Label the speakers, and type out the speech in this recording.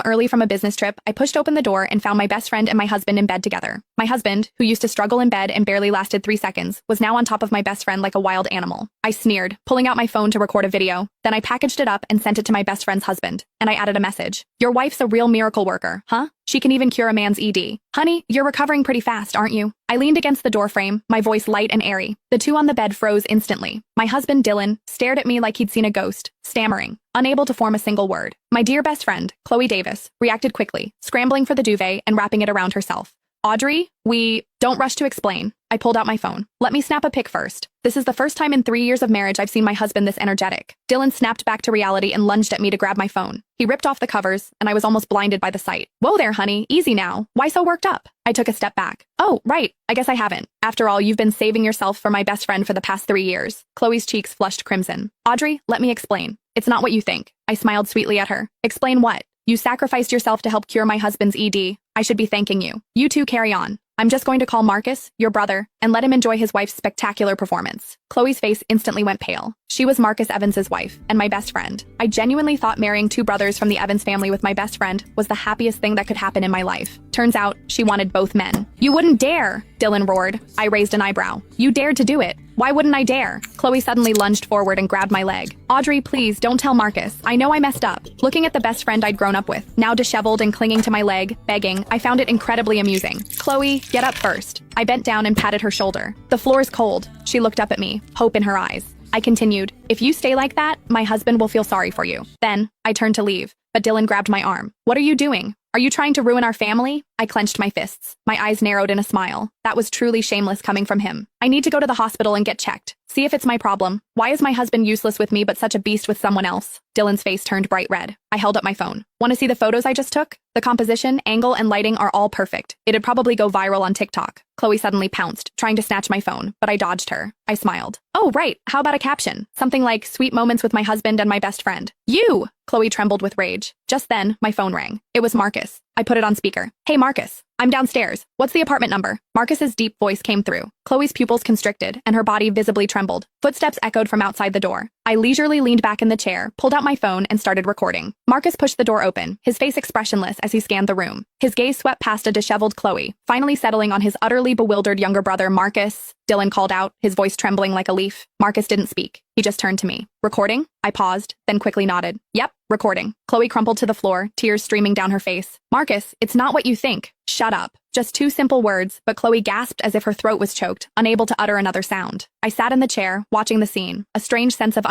Speaker 1: early from a business trip, I pushed open the door and found my best friend and my husband in bed together. My husband, who used to struggle in bed and barely lasted 3 seconds, was now on top of my best friend like a wild animal. I sneered, pulling out my phone to record a video. Then I packaged it up and sent it to my best friend's husband. And I added a message. Your wife's a real miracle worker, huh? She can even cure a man's ED. Honey, you're recovering pretty fast, aren't you? I leaned against the doorframe, my voice light and airy. The two on the bed froze instantly. My husband, Dylan, stared at me like he'd seen a ghost, stammering, unable to form a single word. My dear best friend, Chloe Davis, reacted quickly, scrambling for the duvet and wrapping it around herself. Audrey, don't rush to explain. I pulled out my phone. Let me snap a pic first. This is the first time in 3 years of marriage I've seen my husband this energetic. Dylan snapped back to reality and lunged at me to grab my phone. He ripped off the covers, and I was almost blinded by the sight. Whoa there, honey. Easy now. Why so worked up? I took a step back. Oh, right. I guess I haven't. After all, you've been saving yourself for my best friend for the past 3 years. Chloe's cheeks flushed crimson. Audrey, let me explain. It's not what you think. I smiled sweetly at her. Explain what? You sacrificed yourself to help cure my husband's ED. I should be thanking you. You two carry on. I'm just going to call Marcus, your brother, and let him enjoy his wife's spectacular performance. Chloe's face instantly went pale. She was Marcus Evans's wife and my best friend. I genuinely thought marrying 2 brothers from the Evans family with my best friend was the happiest thing that could happen in my life. Turns out, she wanted both men. You wouldn't dare, Dylan roared. I raised an eyebrow. You dared to do it. Why wouldn't I dare? Chloe suddenly lunged forward and grabbed my leg. Audrey, please, don't tell Marcus. I know I messed up. Looking at the best friend I'd grown up with, now disheveled and clinging to my leg, begging, I found it incredibly amusing. Chloe, get up first. I bent down and patted her shoulder. The floor's cold. She looked up at me, hope in her eyes. I continued, if you stay like that, my husband will feel sorry for you. Then, I turned to leave, but Dylan grabbed my arm. What are you doing? Are you trying to ruin our family? I clenched my fists. My eyes narrowed in a smile. That was truly shameless coming from him. I need to go to the hospital and get checked. See if it's my problem. Why is my husband useless with me but such a beast with someone else? Dylan's face turned bright red. I held up my phone. Want to see the photos I just took? The composition, angle, and lighting are all perfect. It'd probably go viral on TikTok. Chloe suddenly pounced, trying to snatch my phone, but I dodged her. I smiled. Oh, right. How about a caption? Something like, sweet moments with my husband and my best friend. You! Chloe trembled with rage. Just then, my phone rang. It was Marcus. I put it on speaker. Hey, Marcus. I'm downstairs. What's the apartment number? Marcus's deep voice came through. Chloe's pupils constricted, and her body visibly trembled. Footsteps echoed from outside the door. I leisurely leaned back in the chair, pulled out my phone, and started recording. Marcus pushed the door open, his face expressionless as he scanned the room. His gaze swept past a disheveled Chloe, finally settling on his utterly bewildered younger brother, Marcus. Dylan called out, his voice trembling like a leaf. Marcus didn't speak. He just turned to me. Recording? I paused, then quickly nodded. Yep, recording. Chloe crumpled to the floor, tears streaming down her face. Marcus, it's not what you think. Shut up. Just 2 simple words, but Chloe gasped as if her throat was choked, unable to utter another sound. I sat in the chair, watching the scene, a strange sense of